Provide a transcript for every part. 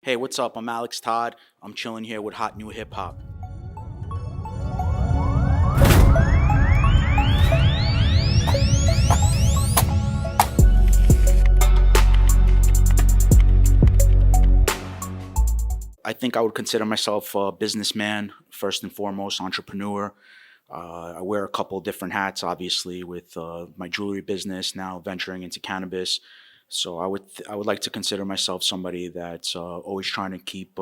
Hey, what's up? I'm Alex Todd. I'm chilling here with hot new hip hop. I think I would consider myself a businessman, first and foremost, entrepreneur. I wear a couple different hats, obviously, with my jewelry business now venturing into cannabis. So I would like to consider myself somebody that's always trying to keep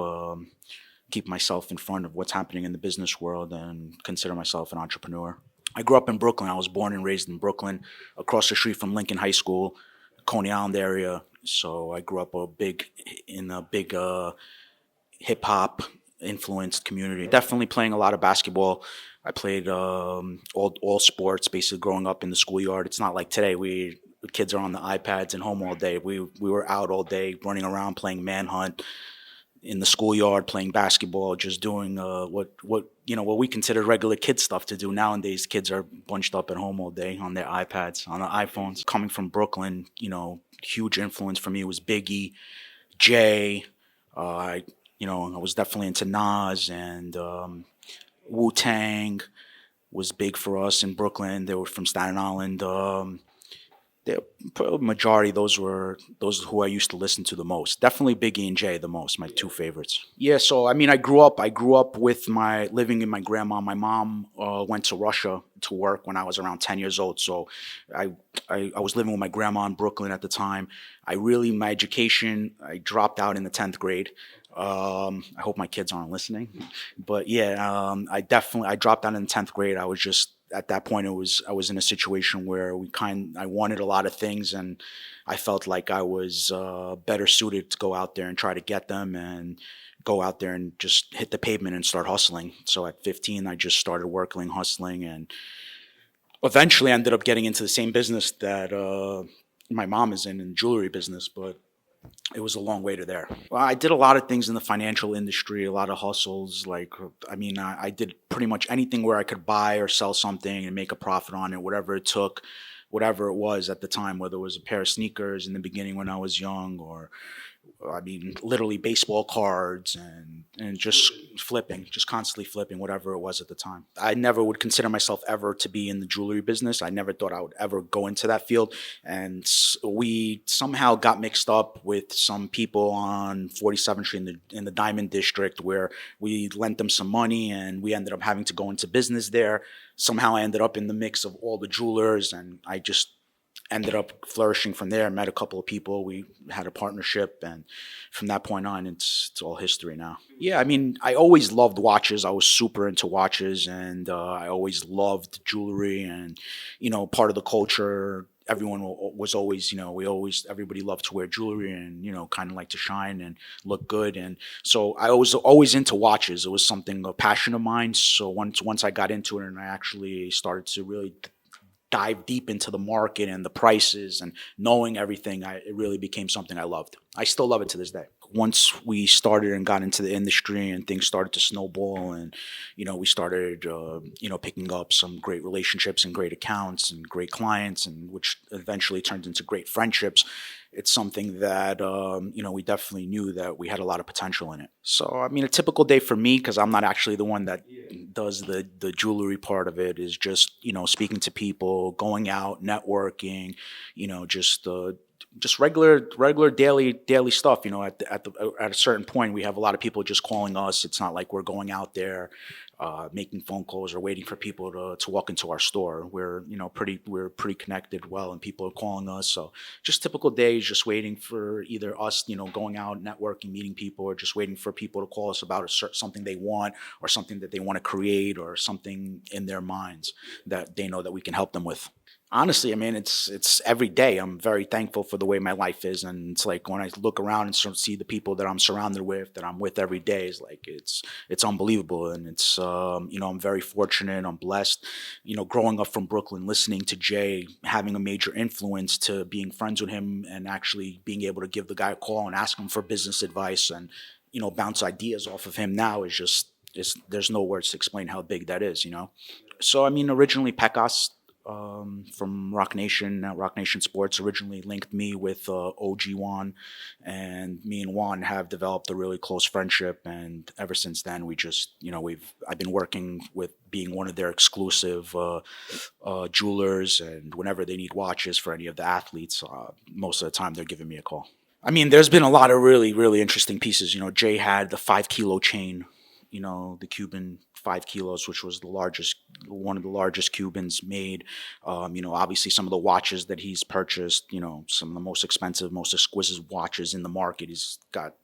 myself in front of what's happening in the business world and consider myself an entrepreneur. I grew up in Brooklyn. I was born and raised in Brooklyn, across the street from Lincoln High School, Coney Island area. So I grew up in a big hip hop influenced community. Definitely playing a lot of basketball. I played all sports basically growing up in the schoolyard. It's not like today the kids are on the iPads and home all day. We were out all day running around playing manhunt in the schoolyard, playing basketball, just doing what we consider regular kid stuff to do. Nowadays, kids are bunched up at home all day on their iPads, on their iPhones. Coming from Brooklyn, huge influence for me was Biggie, Jay. I was definitely into Nas and Wu-Tang was big for us in Brooklyn. They were from Staten Island. The majority, those are who I used to listen to the most. Definitely Biggie and Jay the most, my two favorites. Yeah, so I mean, I grew up with living in my grandma. My mom went to Russia to work when I was around 10 years old. So I was living with my grandma in Brooklyn at the time. My education, I dropped out in the 10th grade. I hope my kids aren't listening, but yeah, I dropped out in the 10th grade. I was just at that point, I was in a situation where I wanted a lot of things, and I felt like I was better suited to go out there and try to get them and go out there and just hit the pavement and start hustling. So at 15, I just started working, hustling, and eventually ended up getting into the same business that my mom is in the jewelry business, but it was a long way to there. Well, I did a lot of things in the financial industry, a lot of hustles. I did pretty much anything where I could buy or sell something and make a profit on it, whatever it took, whatever it was at the time, whether it was a pair of sneakers in the beginning when I was young or literally baseball cards and just flipping, just constantly flipping, whatever it was at the time. I never would consider myself ever to be in the jewelry business. I never thought I would ever go into that field. And we somehow got mixed up with some people on 47th Street in the Diamond District where we lent them some money and we ended up having to go into business there. Somehow I ended up in the mix of all the jewelers and I just ended up flourishing from there. Met a couple of people. We had a partnership, and from that point on, it's all history now. Yeah, I mean, I always loved watches. I was super into watches, and I always loved jewelry, and part of the culture. Everyone was always, everybody loved to wear jewelry and, kind of like to shine and look good. And so I was always into watches. It was something, a passion of mine. So once I got into it and I actually started to really dive deep into the market and the prices and knowing everything, it really became something I loved. I still love it to this day. Once we started and got into the industry and things started to snowball and, we started, picking up some great relationships and great accounts and great clients and which eventually turned into great friendships. It's something that, we definitely knew that we had a lot of potential in it. So, I mean, a typical day for me, because I'm not actually the one that does the jewelry part of it, is just, speaking to people, going out, networking, just regular daily stuff. At a certain point, we have a lot of people just calling us. It's not like we're going out there making phone calls or waiting for people to walk into our store. We're pretty connected well, and people are calling us. So just typical days, just waiting for either us, going out, networking, meeting people, or just waiting for people to call us about something they want or something that they want to create or something in their minds that they know that we can help them with. Honestly, I mean, it's every day. I'm very thankful for the way my life is, and it's like when I look around and see the people that I'm surrounded with, that I'm with every day, is like it's unbelievable, and it's I'm very fortunate. I'm blessed. Growing up from Brooklyn, listening to Jay, having a major influence, to being friends with him, and actually being able to give the guy a call and ask him for business advice, and bounce ideas off of him now is just there's no words to explain how big that is. So I mean, originally Pecos. from Rock Nation. Rock Nation Sports originally linked me with OG Juan, and me and Juan have developed a really close friendship. And ever since then, we just, I've been working with being one of their exclusive jewelers, and whenever they need watches for any of the athletes, most of the time they're giving me a call. I mean, there's been a lot of really, really interesting pieces. Jay had the 5 kilo chain, the Cuban 5 kilos, which was one of the largest Cubans made. Obviously some of the watches that he's purchased, some of the most expensive, most exquisite watches in the market. He's got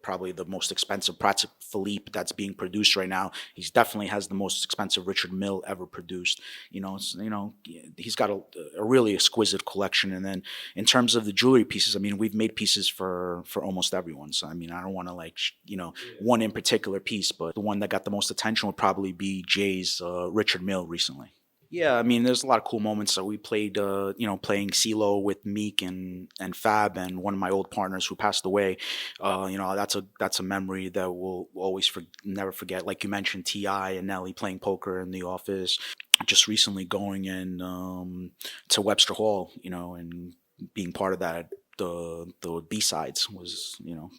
probably the most expensive Prat Philippe that's being produced right now. He's definitely has the most expensive Richard Mille ever produced. He's got a really exquisite collection. And then in terms of the jewelry pieces, I mean, we've made pieces for almost everyone. So I mean, I don't want to one in particular piece, but the one that got the most attention would probably be Jay's Richard Mille recently. Yeah, I mean, there's a lot of cool moments. So we played, playing CeeLo with Meek and Fab, and one of my old partners who passed away. That's a memory that we'll always never forget. Like you mentioned, T.I. and Nelly playing poker in the office. Just recently going in to Webster Hall, and being part of that. The B-sides was,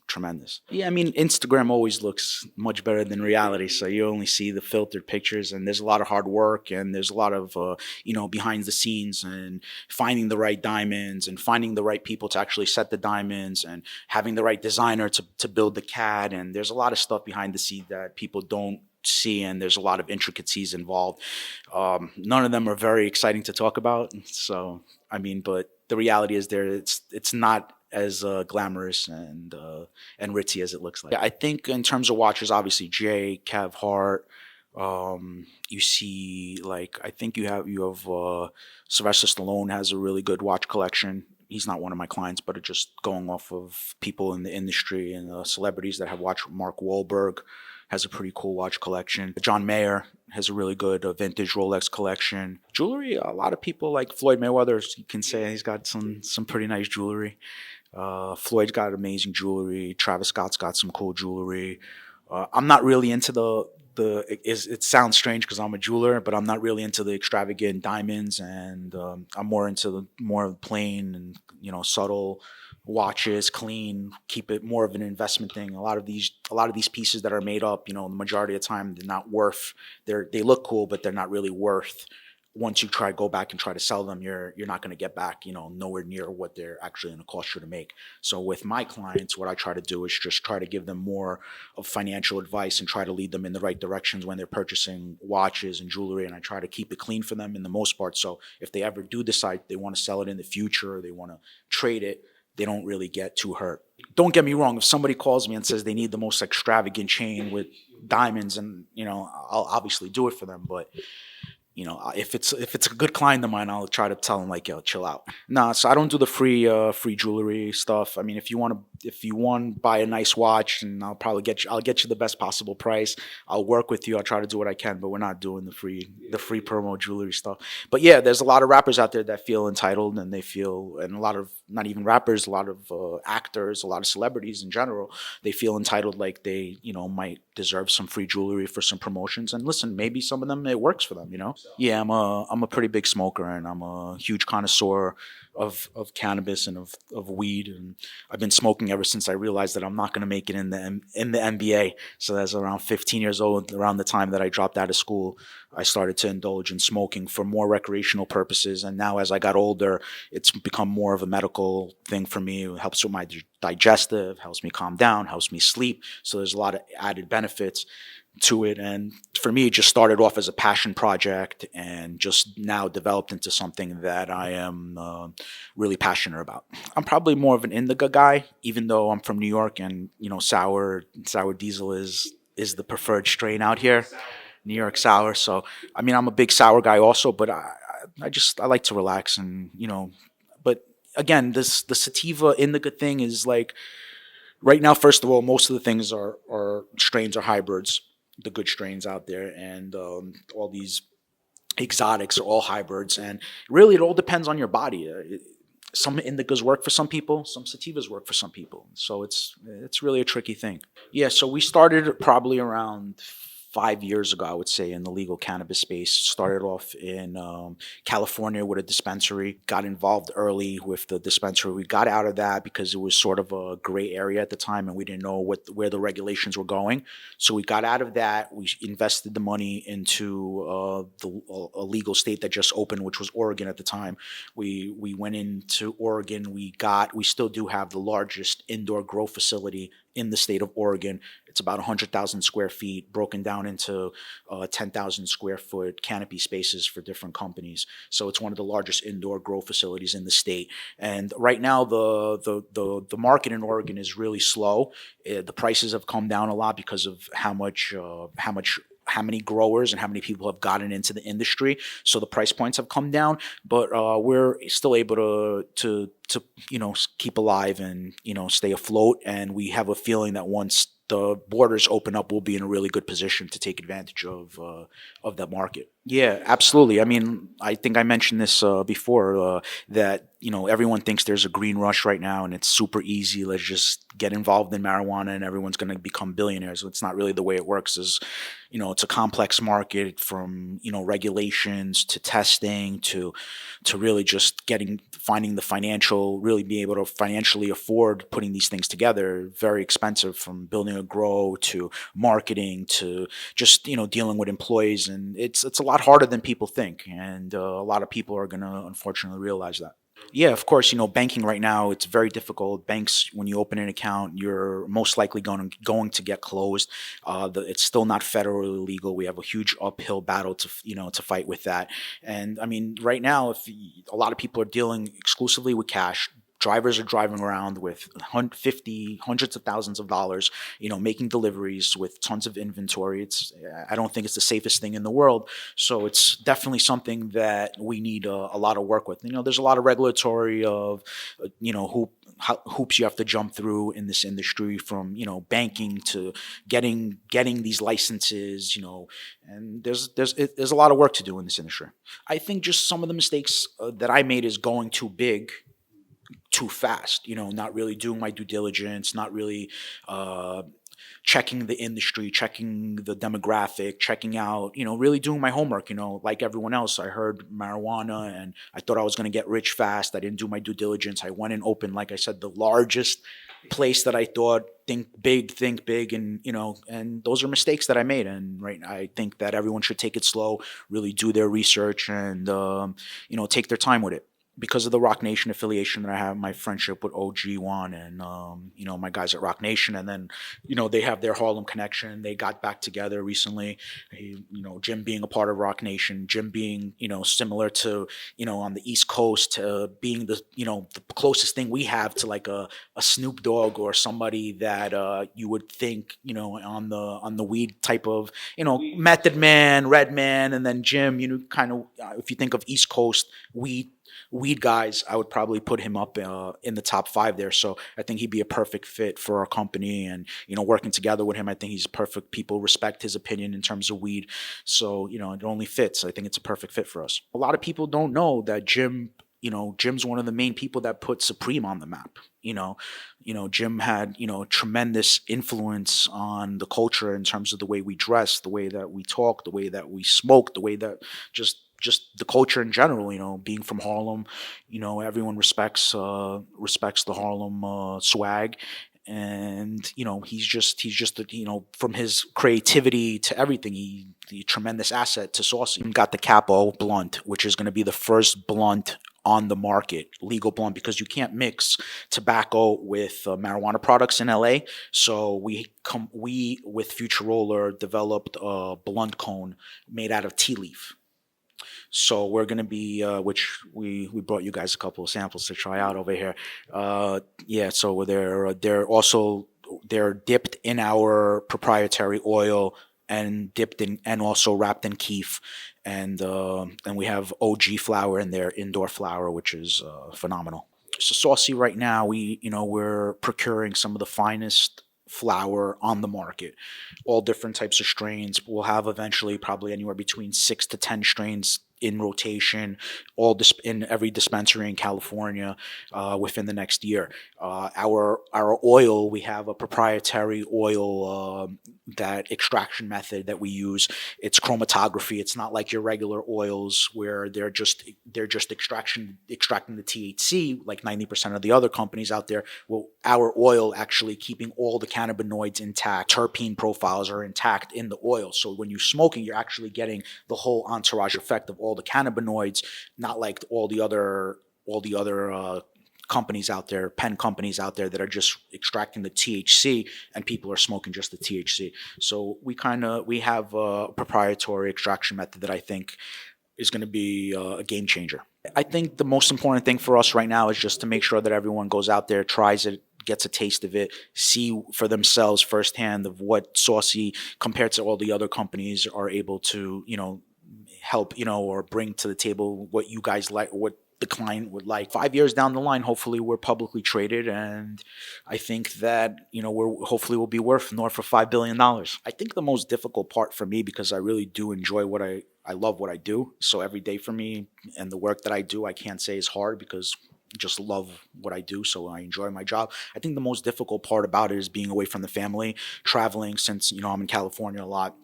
tremendous. Yeah, I mean, Instagram always looks much better than reality, so you only see the filtered pictures, and there's a lot of hard work, and there's a lot of, behind the scenes, and finding the right diamonds, and finding the right people to actually set the diamonds, and having the right designer to build the CAD, and there's a lot of stuff behind the scene that people don't see, and there's a lot of intricacies involved. None of them are very exciting to talk about, so, I mean, but the reality is it's not as glamorous and ritzy as it looks like. I think in terms of watches, obviously Jay, Kev Hart. You see, like, I think you have Sylvester Stallone has a really good watch collection. He's not one of my clients, but just going off of people in the industry and celebrities that have watched. Mark Wahlberg has a pretty cool watch collection. John Mayer has a really good vintage Rolex collection. Jewelry, a lot of people like Floyd Mayweather, you can say he's got some pretty nice jewelry. Floyd's got amazing jewelry. Travis Scott's got some cool jewelry. I'm not really into it sounds strange because I'm a jeweler, but I'm not really into the extravagant diamonds, and I'm more into the more plain and subtle watches, clean, keep it more of an investment thing. A lot of these pieces that are made up, the majority of the time they're not worth. They look cool, but they're not really worth. Once you go back and try to sell them, you're not going to get back, nowhere near what they're actually going to cost you to make. So with my clients, what I try to do is just try to give them more of financial advice and try to lead them in the right directions when they're purchasing watches and jewelry. And I try to keep it clean for them in the most part. So if they ever do decide they want to sell it in the future, or they want to trade it, they don't really get too hurt. Don't get me wrong. If somebody calls me and says they need the most extravagant chain with diamonds, and I'll obviously do it for them. But if it's a good client of mine, I'll try to tell them, like, yo, chill out. Nah, so I don't do the free jewelry stuff. I mean, if you want to buy a nice watch, and I'll get you the best possible price. I'll work with you. I'll try to do what I can, but we're not doing the free promo jewelry stuff. But yeah, there's a lot of rappers out there that feel entitled, and and a lot of, not even rappers, a lot of actors, a lot of celebrities in general, they feel entitled, like they might deserve some free jewelry for some promotions. And listen, maybe some of them it works for them. Yeah, I'm a pretty big smoker, and I'm a huge connoisseur of cannabis and of weed, and I've been smoking ever since I realized that I'm not going to make it in the NBA. So that's around 15 years old, around the time that I dropped out of school. I started to indulge in smoking for more recreational purposes, and now as I got older, it's become more of a medical thing for me. It helps with my digestive, helps me calm down, helps me sleep. So there's a lot of added benefits to it. And for me, it just started off as a passion project, and just now developed into something that I am really passionate about. I'm probably more of an indica guy, even though I'm from New York, and sour diesel is the preferred strain out here, New York sour. So I mean, I'm a big sour guy also, but I like to relax, and but again, the sativa indica thing is like, right now, first of all, most of the things are strains are hybrids, the good strains out there, and all these exotics are all hybrids, and really it all depends on your body. Some indicas work for some people, some sativas work for some people, so it's really a tricky thing. Yeah, so we started probably around 5 years ago, I would say, in the legal cannabis space. Started off in California with a dispensary, got involved early with the dispensary. We got out of that because it was sort of a gray area at the time and we didn't know where the regulations were going. So we got out of that. We invested the money into a legal state that just opened, which was Oregon at the time. We went into Oregon. We still do have the largest indoor grow facility in the state of Oregon. It's about 100,000 square feet, broken down into 10,000 square foot canopy spaces for different companies. So it's one of the largest indoor grow facilities in the state. And right now, the market in Oregon is really slow. The prices have come down a lot because of how many growers and how many people have gotten into the industry. So the price points have come down, but we're still able to keep alive and stay afloat. And we have a feeling that once the borders open up, we'll be in a really good position to take advantage of that market. Yeah, absolutely. I mean, I think I mentioned this before, that everyone thinks there's a green rush right now and it's super easy. Let's just get involved in marijuana and everyone's going to become billionaires. It's not really the way it works. It's a complex market, from regulations to testing to really just finding the financial, really being able to financially afford putting these things together. Very expensive, from building a grow to marketing to just dealing with employees, and it's a lot harder than people think, and a lot of people are going to unfortunately realize that. Yeah, of course. Banking right now, it's very difficult. Banks, when you open an account, you're most likely going to get closed. It's still not federally legal. We have a huge uphill battle to fight with that. And I mean, right now, a lot of people are dealing exclusively with cash. Drivers are driving around with hundreds of thousands of dollars, making deliveries with tons of inventory. I don't think it's the safest thing in the world. So it's definitely something that we need a lot of work with. There's a lot of regulatory hoops you have to jump through in this industry, from banking to getting these licenses. And there's a lot of work to do in this industry. I think just some of the mistakes that I made is going too big too fast, not really doing my due diligence, not really checking the industry, checking the demographic, checking out, really doing my homework. Like everyone else, I heard marijuana and I thought I was going to get rich fast. I didn't do my due diligence. I went and opened, like I said, the largest place that I thought, think big, and and those are mistakes that I made. And I think that everyone should take it slow, really do their research, and take their time with it. Because of the Rock Nation affiliation that I have, my friendship with OG1 and, my guys at Rock Nation. And then, they have their Harlem connection. They got back together recently. Jim being a part of Rock Nation, Jim being, similar to, on the East Coast, being the closest thing we have to like a Snoop Dogg or somebody that you would think, on the weed type of, Method Man, Redman, and then Jim, kind of, if you think of East Coast weed guys, I would probably put him up in the top 5 there. So I think he'd be a perfect fit for our company, and working together with him, I think he's perfect. People respect his opinion in terms of weed, so it only fits. I think it's a perfect fit for us. A lot of people don't know that Jim's one of the main people that put Supreme on the map. Jim had tremendous influence on the culture in terms of the way we dress, the way that we talk, the way that we smoke, the way that just the culture in general. Being from Harlem, everyone respects the Harlem swag. And he's just from his creativity to everything, he's a tremendous asset to SAUCEY. Got the Capo blunt, which is going to be the first blunt on the market, legal blunt, because you can't mix tobacco with marijuana products in LA. So we with Future Roller developed a blunt cone made out of tea leaf. So we're going to be, which we brought you guys a couple of samples to try out over here. So they're dipped in our proprietary oil and dipped in and also wrapped in keef, and we have OG flower in there, indoor flower, which is phenomenal. So SAUCEY right now, we're procuring some of the finest flower on the market, all different types of strains. We'll have eventually probably anywhere between 6 to 10 strains in rotation, in every dispensary in California within the next year. Our oil, we have a proprietary oil that extraction method that we use. It's chromatography. It's not like your regular oils where they're just extracting the THC like 90% of the other companies out there. Well, our oil actually keeping all the cannabinoids intact. Terpene profiles are intact in the oil. So when you're smoking, you're actually getting the whole entourage effect of all the cannabinoids, not like all the other companies out there, pen companies out there that are just extracting the THC and people are smoking just the THC. So we have a proprietary extraction method that I think is going to be a game changer. I think the most important thing for us right now is just to make sure that everyone goes out there, tries it, gets a taste of it, see for themselves firsthand of what SAUCEY compared to all the other companies are able to, help, or bring to the table, what you guys like, what the client would like. 5 years down the line, hopefully we're publicly traded, and I think that we'll be worth north of $5 billion. I think the most difficult part for me, because I really do enjoy I love what I do. So every day for me and the work that I do, I can't say is hard because I just love what I do. So I enjoy my job. I think the most difficult part about it is being away from the family, traveling, since, I'm in California a lot.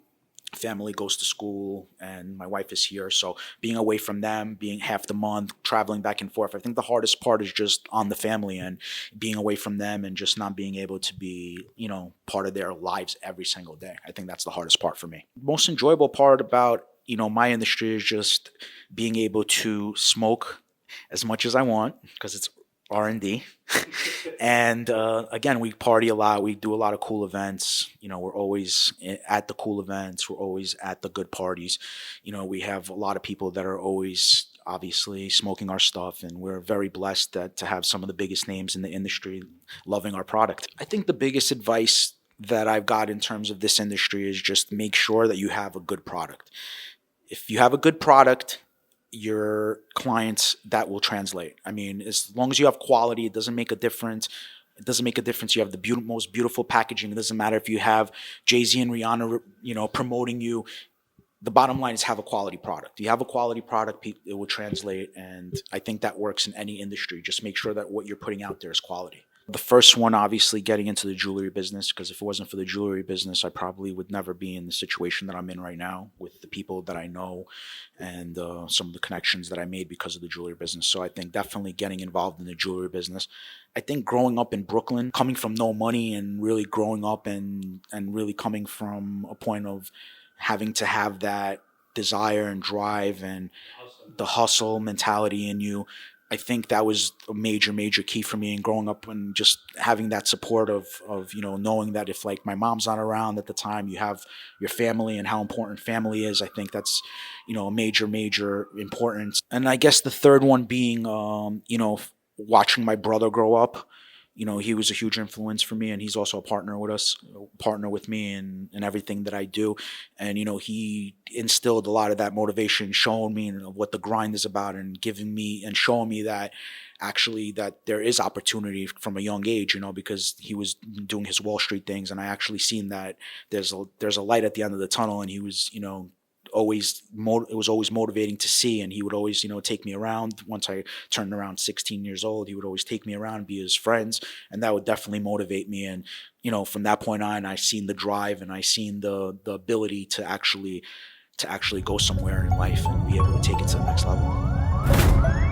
Family goes to school and my wife is here. So being away from them, being half the month, traveling back and forth. I think the hardest part is just on the family and being away from them and just not being able to be, part of their lives every single day. I think that's the hardest part for me. Most enjoyable part about, my industry is just being able to smoke as much as I want, because it's R&D. And again, we party a lot. We do a lot of cool events. We're always at the cool events. We're always at the good parties. We have a lot of people that are always obviously smoking our stuff, and we're very blessed to have some of the biggest names in the industry loving our product. I think the biggest advice that I've got in terms of this industry is just make sure that you have a good product. If you have a good product, your clients, that will translate. I mean, as long as you have quality, it doesn't make a difference. It doesn't make a difference. You have the most beautiful packaging. It doesn't matter if you have Jay-Z and Rihanna, promoting you. The bottom line is have a quality product. You have a quality product, it will translate. And I think that works in any industry. Just make sure that what you're putting out there is quality. The first one, obviously, getting into the jewelry business, because if it wasn't for the jewelry business, I probably would never be in the situation that I'm in right now with the people that I know and some of the connections that I made because of the jewelry business. So I think definitely getting involved in the jewelry business. I think growing up in Brooklyn, coming from no money and really growing up and really coming from a point of having to have that desire and drive and the hustle mentality in you, I think that was a major, major key for me in growing up and just having that support of knowing that if like my mom's not around at the time, you have your family and how important family is. I think that's, a major, major importance. And I guess the third one being, watching my brother grow up. He was a huge influence for me, and he's also a partner with me in everything that I do. And, he instilled a lot of that motivation, showing me what the grind is about and showing me that actually that there is opportunity from a young age, because he was doing his Wall Street things. And I actually seen that there's a light at the end of the tunnel, and he was, it was always motivating to see, and he would always take me around. Once I turned around 16 years old, he would always take me around, be his friends, and that would definitely motivate me. And from that point on, I seen the drive and I seen the ability to actually go somewhere in life and be able to take it to the next level.